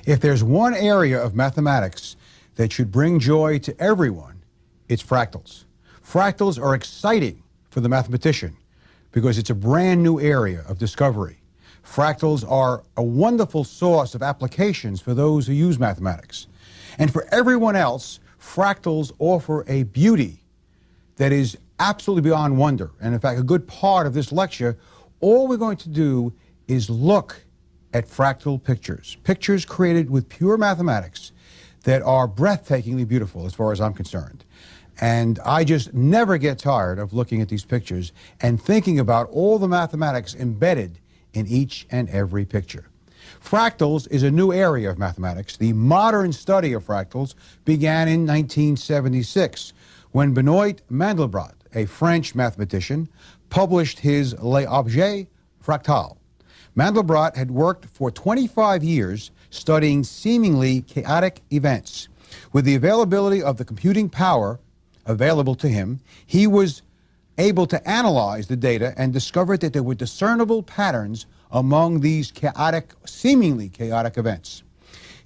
If there's one area of mathematics that should bring joy to everyone, it's fractals. Fractals are exciting for the mathematician because it's a brand new area of discovery. Fractals are a wonderful source of applications for those who use mathematics. And for everyone else, fractals offer a beauty that is absolutely beyond wonder. And in fact, a good part of this lecture, all we're going to do is look at fractal pictures. Pictures created with pure mathematics that are breathtakingly beautiful as far as I'm concerned. And I just never get tired of looking at these pictures and thinking about all the mathematics embedded in each and every picture. Fractals is a new area of mathematics. The modern study of fractals began in 1976 when Benoit Mandelbrot, a French mathematician, published his Les Objets Fractals. Mandelbrot had worked for 25 years studying seemingly chaotic events. With the availability of the computing power available to him, he was able to analyze the data and discovered that there were discernible patterns among these seemingly chaotic events.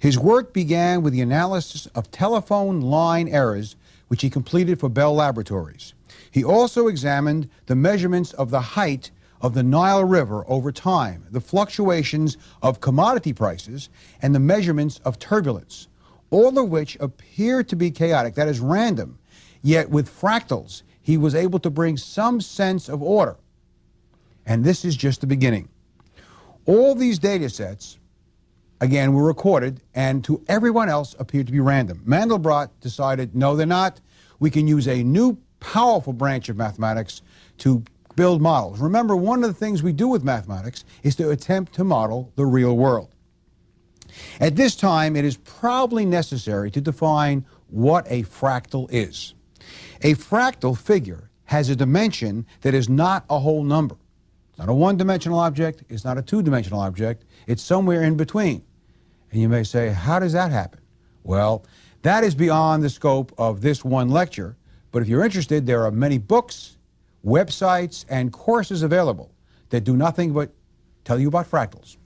His work began with the analysis of telephone line errors, which he completed for Bell Laboratories. He also examined the measurements of the height of the Nile River over time, the fluctuations of commodity prices, and the measurements of turbulence, all of which appear to be chaotic, that is random. Yet with fractals, he was able to bring some sense of order. And this is just the beginning. All these data sets, again, were recorded and to everyone else appeared to be random. Mandelbrot decided, no, they're not. We can use a new powerful branch of mathematics to build models. Remember, one of the things we do with mathematics is to attempt to model the real world. At this time, it is probably necessary to define what a fractal is. A fractal figure has a dimension that is not a whole number. It's not a one-dimensional object, it's not a two-dimensional object, it's somewhere in between. And you may say, how does that happen? Well, that is beyond the scope of this one lecture, but if you're interested, there are many books, websites, and courses available that do nothing but tell you about fractals.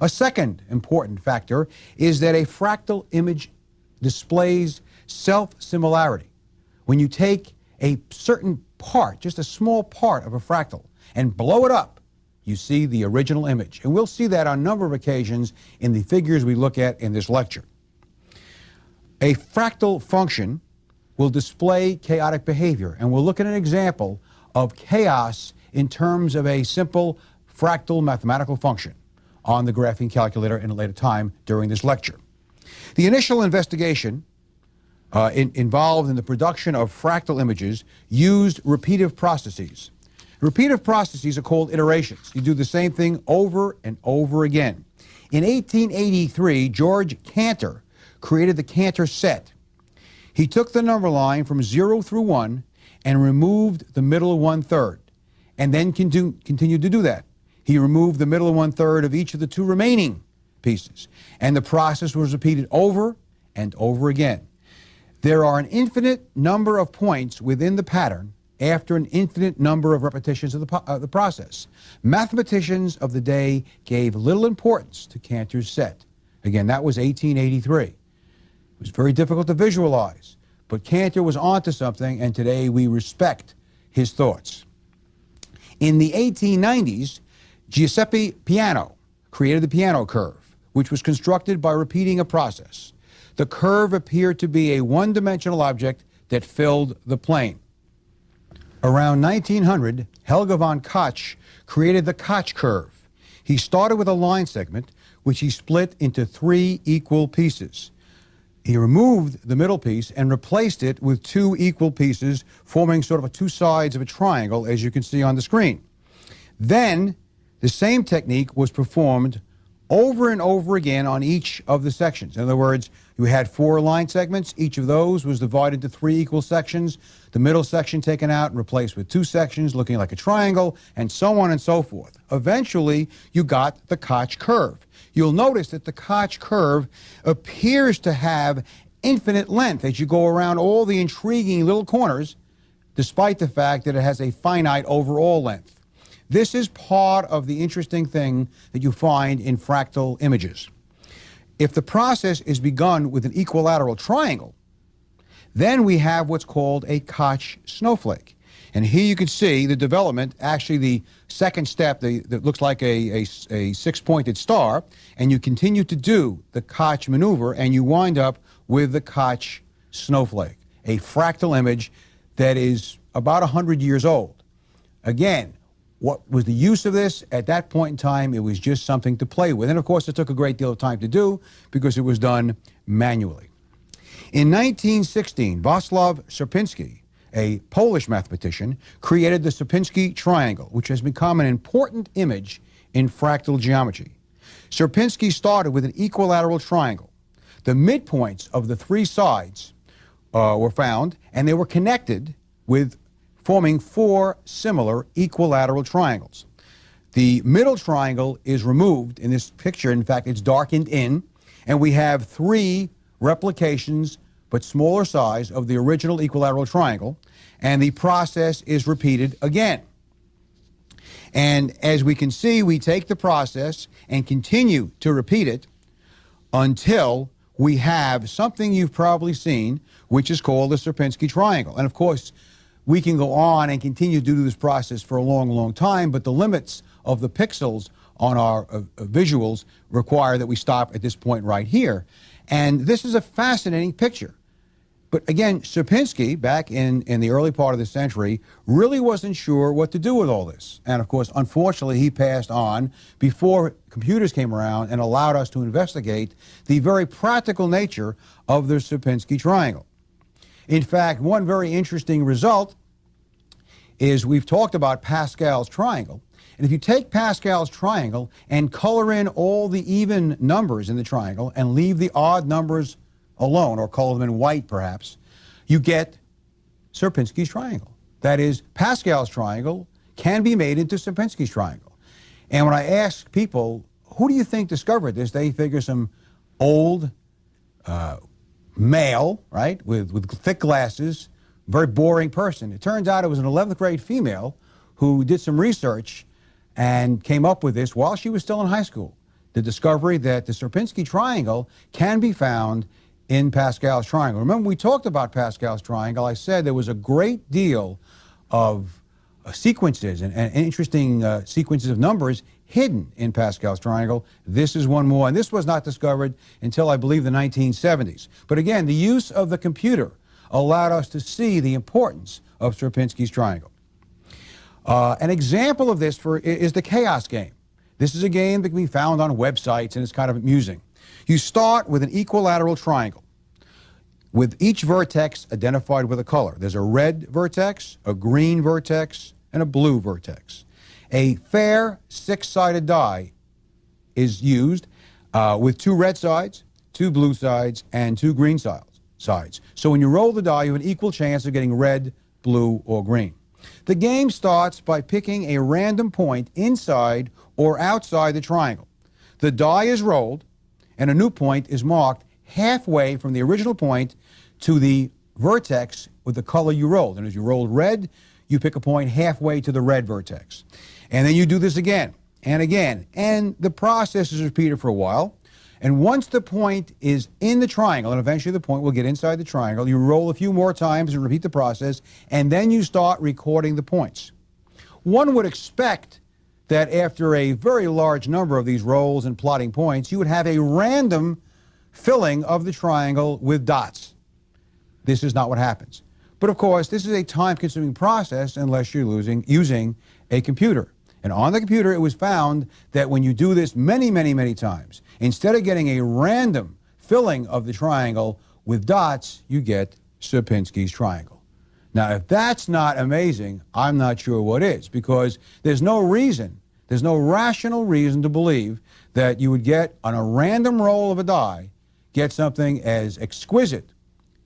A second important factor is that a fractal image displays self-similarity. When you take a certain part, just a small part of a fractal, and blow it up, you see the original image. And we'll see that on a number of occasions in the figures we look at in this lecture. A fractal function will display chaotic behavior, and we'll look at an example of chaos in terms of a simple fractal mathematical function on the graphing calculator in a later time during this lecture. The initial investigation involved in the production of fractal images used repeative processes. Repeative processes are called iterations. You do the same thing over and over again. In 1883, George Cantor created the Cantor set. He took the number line from 0 through 1 and removed the middle 1/3, and then continued to do that. He removed the middle 1/3 of each of the two remaining pieces, and the process was repeated over and over again. There are an infinite number of points within the pattern after an infinite number of repetitions of the process. Mathematicians of the day gave little importance to Cantor's set. Again, that was 1883. It was very difficult to visualize, but Cantor was onto something, and today we respect his thoughts. In the 1890s, Giuseppe Peano created the Peano curve, which was constructed by repeating a process. The curve appeared to be a one-dimensional object that filled the plane. Around 1900, Helge von Koch created the Koch curve. He started with a line segment, which he split into 3 equal pieces. He removed the middle piece and replaced it with 2 equal pieces, forming sort of two sides of a triangle, as you can see on the screen. Then, the same technique was performed over and over again on each of the sections. In other words, you had 4 line segments. Each of those was divided into 3 equal sections. The middle section taken out and replaced with 2 sections looking like a triangle, and so on and so forth. Eventually, you got the Koch curve. You'll notice that the Koch curve appears to have infinite length as you go around all the intriguing little corners, despite the fact that it has a finite overall length. This is part of the interesting thing that you find in fractal images. If the process is begun with an equilateral triangle, then we have what's called a Koch snowflake. And here you can see the development, actually the second step that looks like a six-pointed star, and you continue to do the Koch maneuver, and you wind up with the Koch snowflake, a fractal image that is about 100 years old. Again, what was the use of this? At that point in time, it was just something to play with. And of course, it took a great deal of time to do because it was done manually. In 1916, Wacław Sierpiński, a Polish mathematician, created the Sierpiński triangle, which has become an important image in fractal geometry. Sierpiński started with an equilateral triangle. The midpoints of the three sides were found, and they were connected with forming four similar equilateral triangles. The middle triangle is removed in this picture. In fact, it's darkened in, and we have three replications, but smaller size, of the original equilateral triangle, and the process is repeated again. And as we can see, we take the process and continue to repeat it until we have something you've probably seen, which is called the Sierpiński triangle. And of course, we can go on and continue to do this process for a long, long time, but the limits of the pixels on our visuals require that we stop at this point right here. And this is a fascinating picture. But again, Sierpiński, back in the early part of the century, really wasn't sure what to do with all this. And of course, unfortunately, he passed on before computers came around and allowed us to investigate the very practical nature of the Sierpiński triangle. In fact, one very interesting result is we've talked about Pascal's triangle. And if you take Pascal's triangle and color in all the even numbers in the triangle and leave the odd numbers alone, or color them in white perhaps, you get Sierpiński's triangle. That is, Pascal's triangle can be made into Sierpiński's triangle. And when I ask people, who do you think discovered this, they figure some old male, right, with thick glasses, very boring person. It turns out it was an 11th grade female who did some research and came up with this while she was still in high school. The discovery that the Sierpiński triangle can be found in Pascal's triangle. Remember, we talked about Pascal's triangle. I said there was a great deal of sequences and interesting sequences of numbers hidden in Pascal's triangle. This is one more, and this was not discovered until, I believe, the 1970s. But again, the use of the computer allowed us to see the importance of Sierpiński's triangle. An example of this is the chaos game. This is a game that can be found on websites, and it's kind of amusing. You start with an equilateral triangle with each vertex identified with a color. There's a red vertex, a green vertex, and a blue vertex. A fair six-sided die is used with two red sides, two blue sides, and two green sides. So when you roll the die, you have an equal chance of getting red, blue, or green. The game starts by picking a random point inside or outside the triangle. The die is rolled, and a new point is marked halfway from the original point to the vertex with the color you rolled. And as you rolled red, you pick a point halfway to the red vertex. And then you do this again and again. And the process is repeated for a while. And once the point is in the triangle, and eventually the point will get inside the triangle, you roll a few more times and repeat the process, and then you start recording the points. One would expect that after a very large number of these rolls and plotting points, you would have a random filling of the triangle with dots. This is not what happens. But of course, this is a time-consuming process unless you're using a computer. And on the computer, it was found that when you do this many, many, many times, instead of getting a random filling of the triangle with dots, you get Sierpiński's triangle. Now, if that's not amazing, I'm not sure what is, because there's no rational reason to believe that you would get, on a random roll of a die, get something as exquisite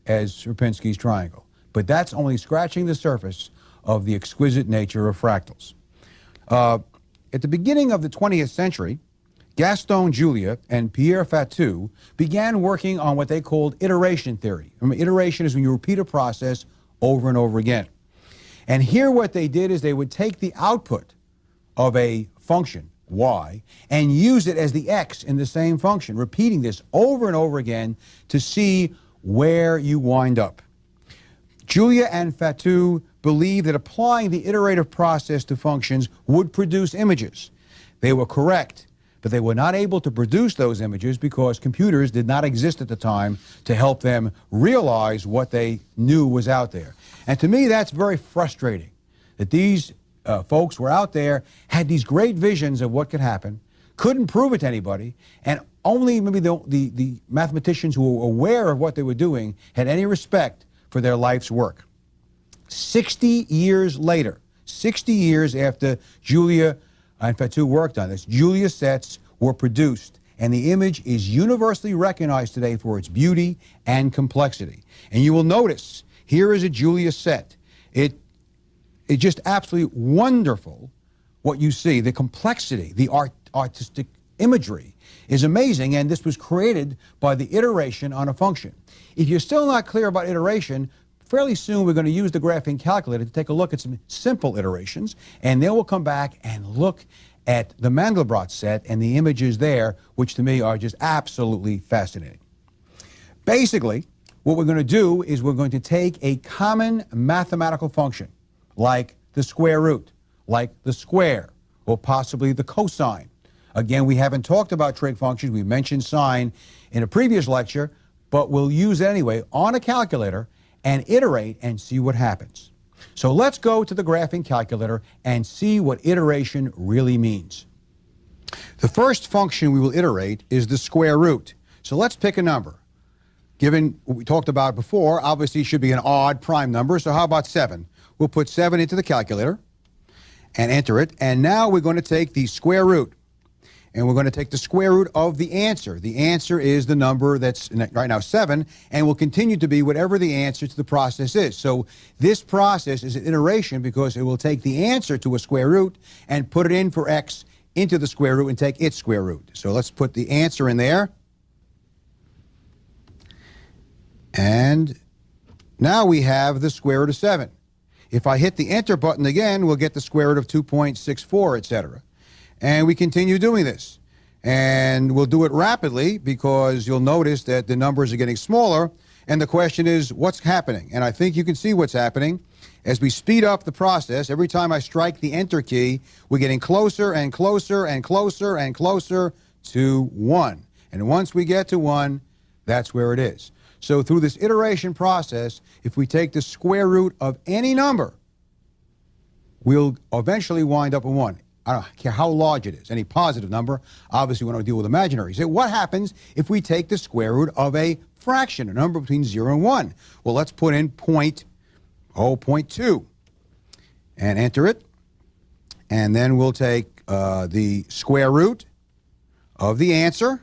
as Sierpiński's triangle. But that's only scratching the surface of the exquisite nature of fractals. At the beginning of the 20th century, Gaston Julia and Pierre Fatou began working on what they called iteration theory. Remember, iteration is when you repeat a process over and over again. And here what they did is they would take the output of a function, y, and use it as the x in the same function, repeating this over and over again to see where you wind up. Julia and Fatou believed that applying the iterative process to functions would produce images. They were correct, but they were not able to produce those images because computers did not exist at the time to help them realize what they knew was out there. And to me, that's very frustrating, that these folks were out there, had these great visions of what could happen, couldn't prove it to anybody, and only maybe the mathematicians who were aware of what they were doing had any respect for their life's work. 60 years later, 60 years after Julia and Fatou worked on this, Julia sets were produced, and the image is universally recognized today for its beauty and complexity. And you will notice, here is a Julia set. It's just absolutely wonderful what you see. The complexity, the artistic imagery is amazing, and this was created by the iteration on a function. If you're still not clear about iteration, fairly soon we're going to use the graphing calculator to take a look at some simple iterations, and then we'll come back and look at the Mandelbrot set and the images there, which to me are just absolutely fascinating. Basically, what we're going to do is we're going to take a common mathematical function, like the square root, like the square, or possibly the cosine. Again, we haven't talked about trig functions. We mentioned sine in a previous lecture, but we'll use it anyway on a calculator and iterate and see what happens. So let's go to the graphing calculator and see what iteration really means. The first function we will iterate is the square root. So let's pick a number. Given what we talked about before, obviously it should be an odd prime number, so how about 7? We'll put 7 into the calculator and enter it, and now we're going to take the square root, and we're going to take the square root of the answer. The answer is the number that's right now 7, and will continue to be whatever the answer to the process is. So this process is an iteration because it will take the answer to a square root and put it in for x into the square root and take its square root. So let's put the answer in there. And now we have the square root of 7. If I hit the enter button again, we'll get the square root of 2.64, etc. And we continue doing this. And we'll do it rapidly because you'll notice that the numbers are getting smaller. And the question is, what's happening? And I think you can see what's happening. As we speed up the process, every time I strike the enter key, we're getting closer and closer and closer and closer to 1. And once we get to 1, that's where it is. So through this iteration process, if we take the square root of any number, we'll eventually wind up in 1. I don't care how large it is, any positive number. Obviously, we want to deal with imaginaries. So what happens if we take the square root of a fraction, a number between 0 and 1? Well, let's put in 0.2 and enter it. And then we'll take the square root of the answer.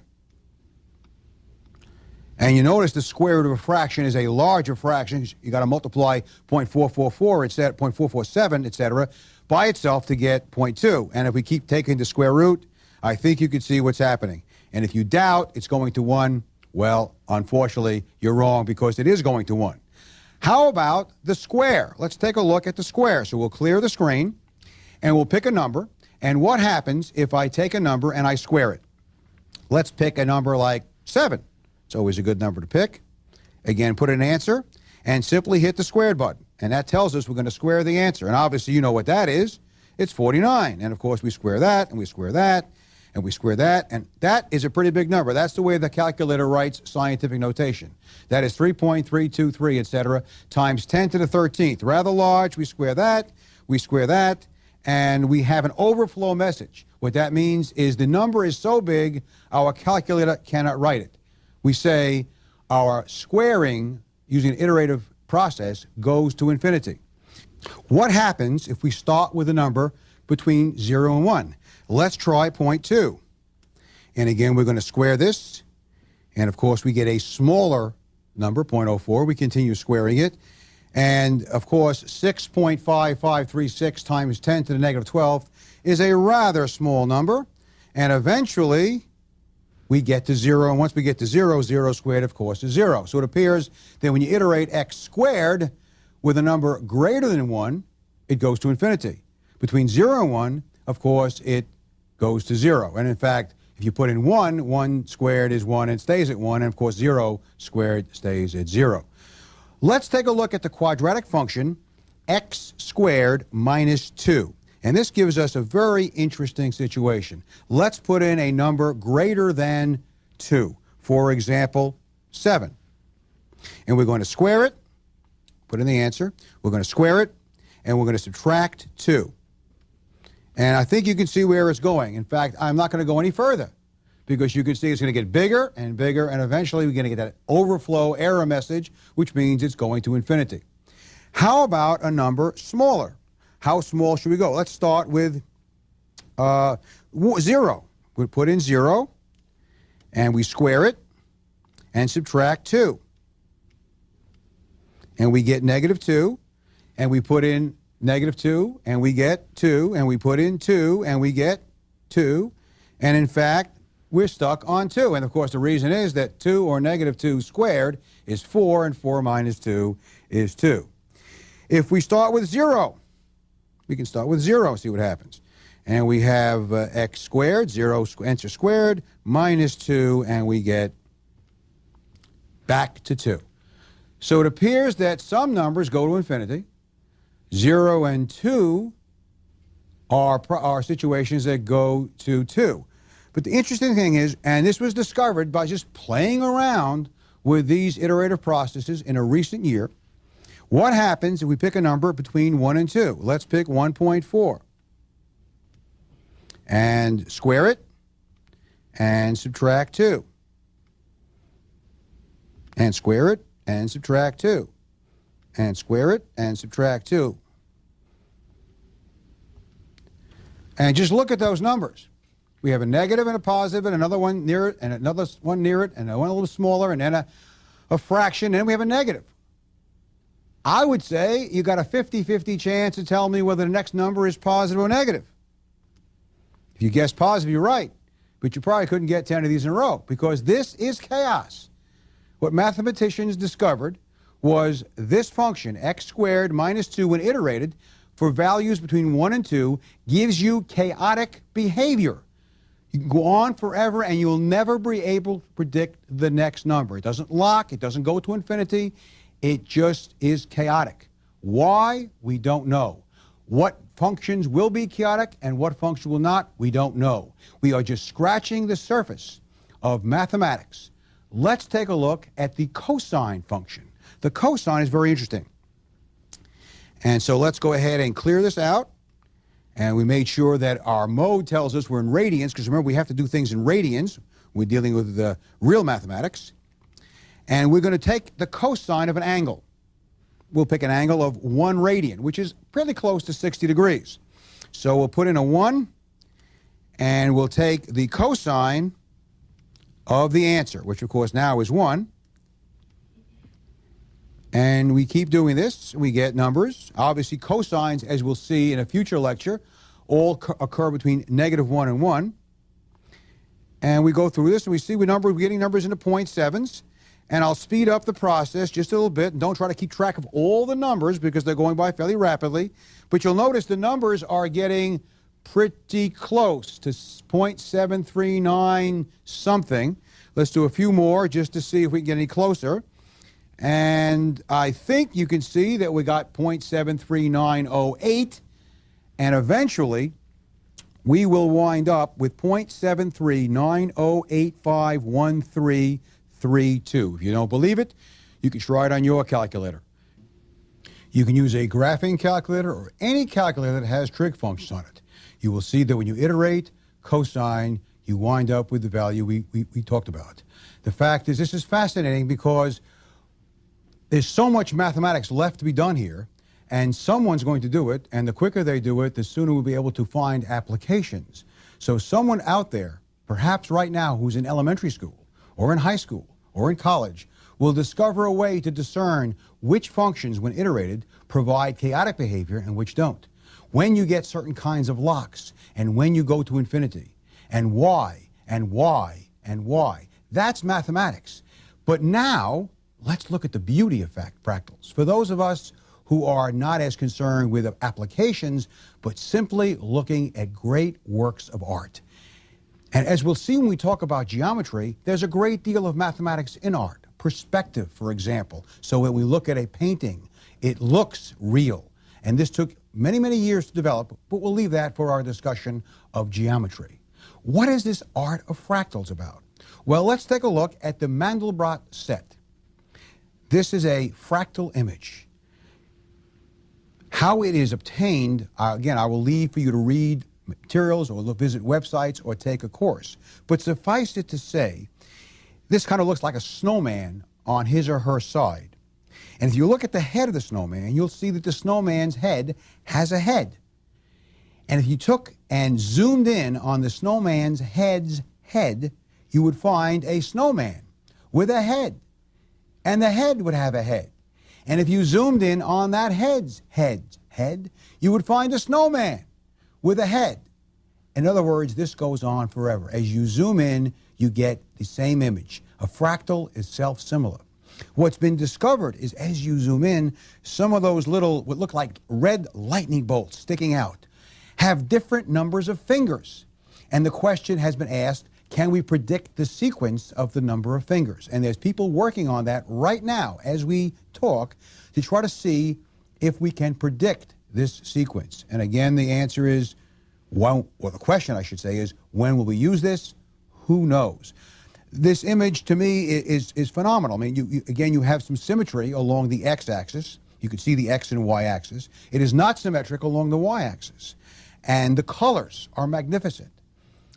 And you notice the square root of a fraction is a larger fraction. You got to multiply 0.444, it's at 0.447, etc., by itself to get 0.2. And if we keep taking the square root, I think you can see what's happening. And if you doubt it's going to 1, well, unfortunately, you're wrong because it is going to 1. How about the square? Let's take a look at the square. So we'll clear the screen, and we'll pick a number. And what happens if I take a number and I square it? Let's pick a number like 7. It's always a good number to pick. Again, put an answer and simply hit the squared button. And that tells us we're going to square the answer. And obviously you know what that is. It's 49. And of course we square that, and we square that, and we square that. And that is a pretty big number. That's the way the calculator writes scientific notation. That is 3.323, etc., times 10 to the 13th. Rather large. We square that, and we have an overflow message. What that means is the number is so big, our calculator cannot write it. We say our squaring using an iterative process goes to infinity. What happens if we start with a number between 0 and 1? Let's try 0.2. And again, we're going to square this. And of course, we get a smaller number, 0.04. We continue squaring it. And of course, 6.5536 times 10 to the negative 12 is a rather small number. And eventually, we get to 0, and once we get to 0, 0 squared, of course, is 0. So it appears that when you iterate x squared with a number greater than 1, it goes to infinity. Between 0 and 1, of course, it goes to 0. And in fact, if you put in 1, 1 squared is 1 and stays at 1, and of course 0 squared stays at 0. Let's take a look at the quadratic function x squared minus 2. And this gives us a very interesting situation. Let's put in a number greater than 2. For example, 7. And we're going to square it, put in the answer. We're going to square it, and we're going to subtract 2. And I think you can see where it's going. In fact, I'm not going to go any further because you can see it's going to get bigger and bigger, and eventually we're going to get that overflow error message, which means it's going to infinity. How about a number smaller? How small should we go? Let's start with 0. We put in 0, and we square it and subtract 2. And we get negative 2, and we put in negative 2, and we get 2, and we put in 2, and we get 2. And in fact, we're stuck on 2. And of course, the reason is that 2 or negative 2 squared is 4, and 4 minus 2 is 2. If we start with 0, we can start with 0 and see what happens. And we have x squared, 0 answer squared, minus 2, and we get back to 2. So it appears that some numbers go to infinity. 0 and 2 are situations that go to 2. But the interesting thing is, and this was discovered by just playing around with these iterative processes in a recent year, what happens if we pick a number between 1 and 2? Let's pick 1.4. And square it and subtract 2. And square it and subtract 2. And square it and subtract 2. And just look at those numbers. We have a negative and a positive and another one near it and another one near it and one a little smaller and then a fraction, and then we have a negative. I would say you got a 50-50 chance to tell me whether the next number is positive or negative. If you guess positive, you're right, but you probably couldn't get 10 of these in a row because this is chaos. What mathematicians discovered was this function, x squared minus 2, when iterated for values between 1 and 2, gives you chaotic behavior. You can go on forever and you'll never be able to predict the next number. It doesn't lock, it doesn't go to infinity, it just is chaotic. Why? We don't know. What functions will be chaotic and what function will not? We don't know. We are just scratching the surface of mathematics. Let's take a look at the cosine function. The cosine is very interesting. And so let's go ahead and clear this out. And we made sure that our mode tells us we're in radians, because remember, we have to do things in radians. We're dealing with the real mathematics. And we're going to take the cosine of an angle. We'll pick an angle of 1 radian, which is pretty close to 60 degrees. So we'll put in a 1, and we'll take the cosine of the answer, which of course now is 1. And we keep doing this. We get numbers. Obviously, cosines, as we'll see in a future lecture, all occur between -1 and 1. And we go through this, and we see we're getting numbers into 0.7s. And I'll speed up the process just a little bit. And don't try to keep track of all the numbers because they're going by fairly rapidly. But you'll notice the numbers are getting pretty close to 0.739 something. Let's do a few more just to see if we can get any closer. And I think you can see that we got 0.73908, and eventually we will wind up with 0.739085132. If you don't believe it, you can try it on your calculator. You can use a graphing calculator or any calculator that has trig functions on it. You will see that when you iterate cosine, you wind up with the value we talked about. The fact is, this is fascinating because there's so much mathematics left to be done here, and someone's going to do it, and the quicker they do it, the sooner we'll be able to find applications. So someone out there, perhaps right now, who's in elementary school, or in high school, or in college, will discover a way to discern which functions, when iterated, provide chaotic behavior and which don't. When you get certain kinds of locks, and when you go to infinity, and why, and why, and why. That's mathematics. But now, let's look at the beauty of fractals. For those of us who are not as concerned with applications, but simply looking at great works of art. And as we'll see when we talk about geometry, there's a great deal of mathematics in art. Perspective, for example. So when we look at a painting, it looks real. And this took many, many years to develop, but we'll leave that for our discussion of geometry. What is this art of fractals about? Well, let's take a look at the Mandelbrot set. This is a fractal image. How it is obtained, again, I will leave for you to read materials or visit websites or take a course. But suffice it to say, this kind of looks like a snowman on his or her side. And if you look at the head of the snowman, you'll see that the snowman's head has a head. And if you took and zoomed in on the snowman's head, you would find a snowman with a head. And the head would have a head. And if you zoomed in on that head's head, you would find a snowman with a head. In other words, this goes on forever. As you zoom in, you get the same image. A fractal is self-similar. What's been discovered is as you zoom in, some of those little, what look like red lightning bolts sticking out, have different numbers of fingers. And the question has been asked, can we predict the sequence of the number of fingers? And there's people working on that right now as we talk to try to see if we can predict this sequence. And again, the answer is, well, the question I should say is, when will we use this? Who knows? This image to me is phenomenal. I mean, again, you have some symmetry along the x-axis. You can see the x and y-axis. It is not symmetric along the y-axis. And the colors are magnificent.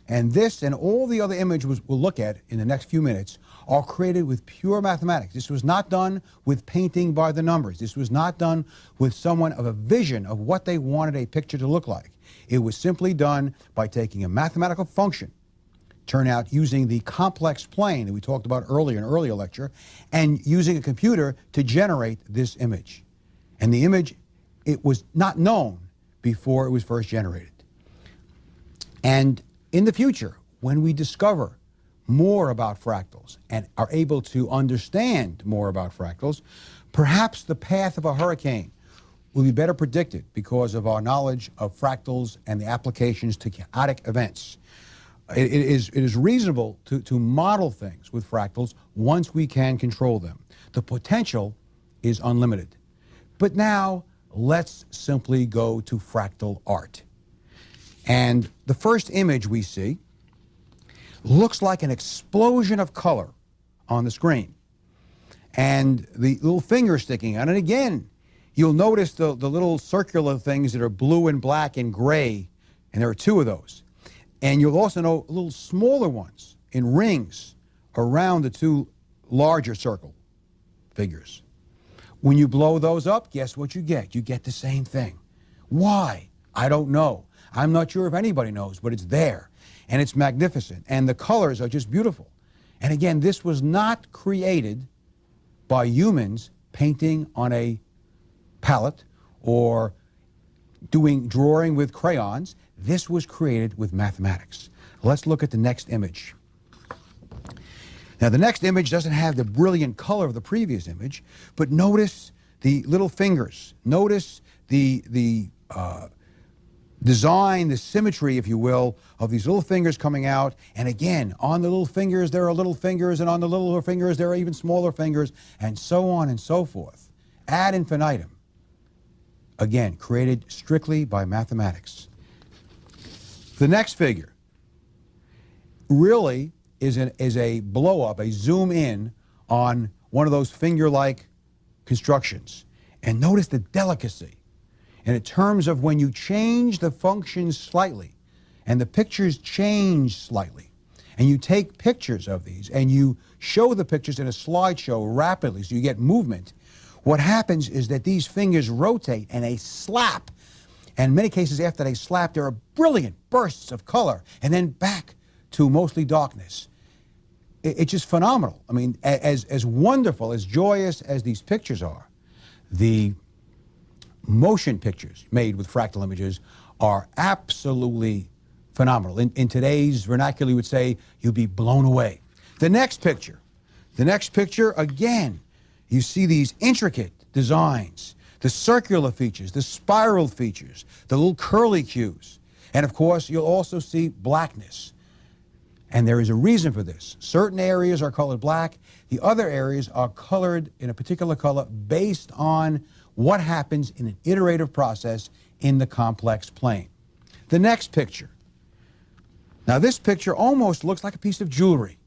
And this and all the other images we'll look at in the next few minutes are created with pure mathematics. This was not done with painting by the numbers. This was not done with someone of a vision of what they wanted a picture to look like. It was simply done by taking a mathematical function, turn out using the complex plane that we talked about earlier in an earlier lecture, and using a computer to generate this image. And the image, it was not known before it was first generated. And in the future, when we discover more about fractals and are able to understand more about fractals, perhaps the path of a hurricane will be better predicted because of our knowledge of fractals and the applications to chaotic events. It is reasonable to model things with fractals once we can control them. The potential is unlimited. But now, let's simply go to fractal art. And the first image we see looks like an explosion of color on the screen. And the little finger sticking out. And again, you'll notice the little circular things that are blue and black and gray. And there are two of those. And you'll also know little smaller ones in rings around the two larger circle figures. When you blow those up, guess what you get? You get the same thing. Why? I don't know. I'm not sure if anybody knows, but it's there. And it's magnificent. And the colors are just beautiful. And again, this was not created by humans painting on a palette or drawing with crayons. This was created with mathematics. Let's look at the next image. Now, the next image doesn't have the brilliant color of the previous image, but notice the little fingers. Notice the design, the symmetry, if you will, of these little fingers coming out. And again, on the little fingers, there are little fingers, and on the little fingers, there are even smaller fingers, and so on and so forth. Ad infinitum. Again, created strictly by mathematics. The next figure really is a blow-up, a zoom-in on one of those finger-like constructions. And notice the delicacy. And in terms of when you change the functions slightly, and the pictures change slightly, and you take pictures of these, and you show the pictures in a slideshow rapidly so you get movement, what happens is that these fingers rotate and they slap. And in many cases after they slap, there are brilliant bursts of color, and then back to mostly darkness. It's just phenomenal. I mean, as wonderful, as joyous as these pictures are, the motion pictures made with fractal images are absolutely phenomenal. In today's vernacular, you would say you'd be blown away. The next picture, again, you see these intricate designs, the circular features, the spiral features, the little curly cues. And of course, you'll also see blackness. And there is a reason for this. Certain areas are colored black. The other areas are colored in a particular color based on what happens in an iterative process in the complex plane. The next picture. Now this picture almost looks like a piece of jewelry,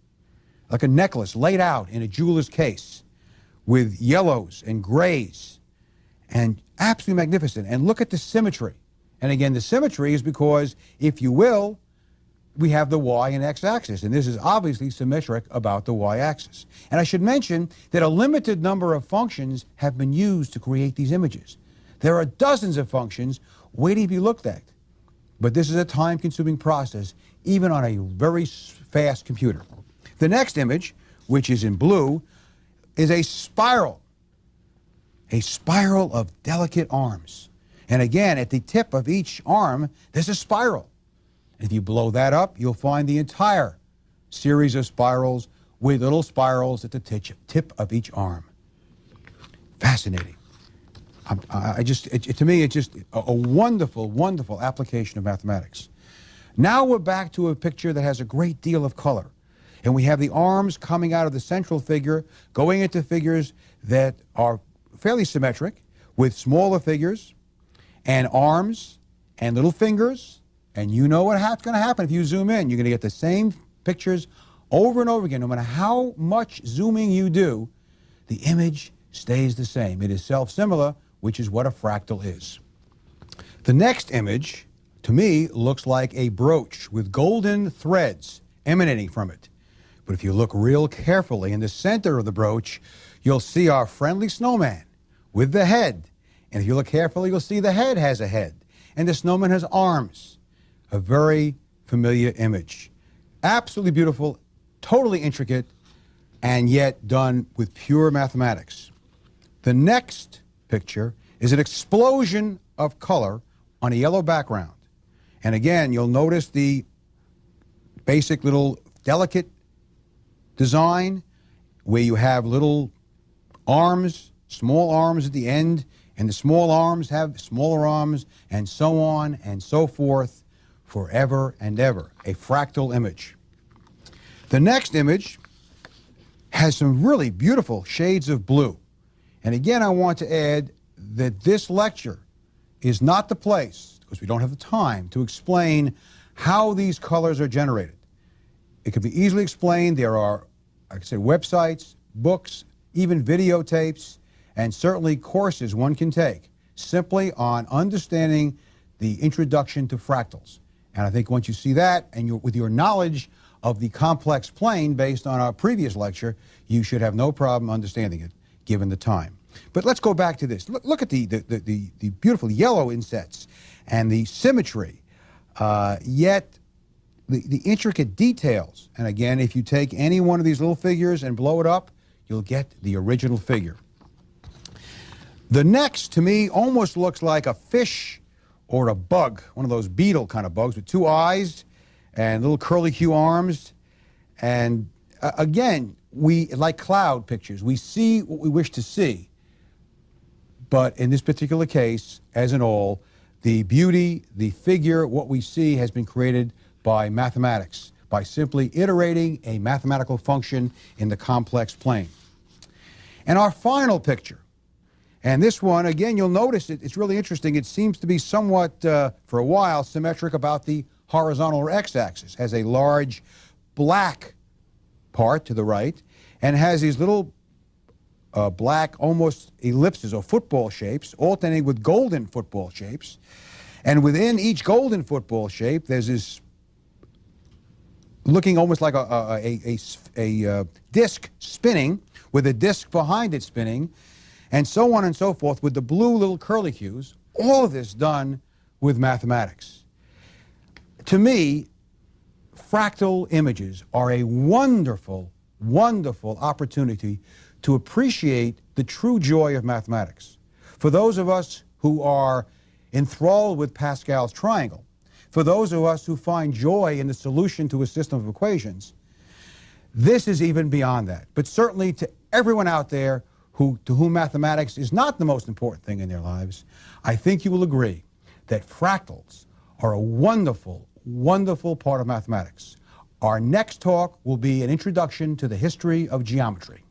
like a necklace laid out in a jeweler's case with yellows and grays, and absolutely magnificent. And look at the symmetry. And again, the symmetry is because, if you will, we have the y and x axis, and this is obviously symmetric about the y axis. And I should mention that a limited number of functions have been used to create these images. There are dozens of functions waiting to be looked at. But this is a time-consuming process, even on a very fast computer. The next image, which is in blue, is a spiral of delicate arms. And again, at the tip of each arm, there's a spiral. And if you blow that up, you'll find the entire series of spirals with little spirals at the tip of each arm. Fascinating. To me, it's just a wonderful, wonderful application of mathematics. Now we're back to a picture that has a great deal of color. And we have the arms coming out of the central figure, going into figures that are fairly symmetric, with smaller figures, and arms, and little fingers. And you know what's going to happen if you zoom in. You're going to get the same pictures over and over again. No matter how much zooming you do, the image stays the same. It is self-similar, which is what a fractal is. The next image, to me, looks like a brooch with golden threads emanating from it. But if you look real carefully in the center of the brooch, you'll see our friendly snowman with the head. And if you look carefully, you'll see the head has a head. And the snowman has arms. A very familiar image. Absolutely beautiful, totally intricate, and yet done with pure mathematics. The next picture is an explosion of color on a yellow background. And again, you'll notice the basic little delicate design where you have little arms, small arms at the end, and the small arms have smaller arms, and so on and so forth, forever and ever. A fractal image. The next image has some really beautiful shades of blue. And again, I want to add that this lecture is not the place, because we don't have the time, to explain how these colors are generated. It can be easily explained. There are, like I said, websites, books, even videotapes, and certainly courses one can take simply on understanding the introduction to fractals. And I think once you see that, and with your knowledge of the complex plane based on our previous lecture, you should have no problem understanding it, given the time. But let's go back to this. Look at the beautiful yellow insets and the symmetry, yet the intricate details. And again, if you take any one of these little figures and blow it up, you'll get the original figure. The next, to me, almost looks like a fish or a bug, one of those beetle kind of bugs with two eyes and little curly-Q arms. And again, we, like cloud pictures, we see what we wish to see. But in this particular case, as in all, the beauty, the figure, what we see has been created by mathematics, by simply iterating a mathematical function in the complex plane. And our final picture, and this one, again, you'll notice it's really interesting. It seems to be somewhat, for a while, symmetric about the horizontal or x-axis. Has a large black part to the right, and has these little black, almost ellipses or football shapes, alternating with golden football shapes. And within each golden football shape, there's this looking almost like a disc spinning, with a disc behind it spinning, and so on and so forth, with the blue little curlicues. All of this done with mathematics. To me, fractal images are a wonderful, wonderful opportunity to appreciate the true joy of mathematics. For those of us who are enthralled with Pascal's triangle, for those of us who find joy in the solution to a system of equations, this is even beyond that. But certainly to everyone out there to whom mathematics is not the most important thing in their lives, I think you will agree that fractals are a wonderful, wonderful part of mathematics. Our next talk will be an introduction to the history of geometry.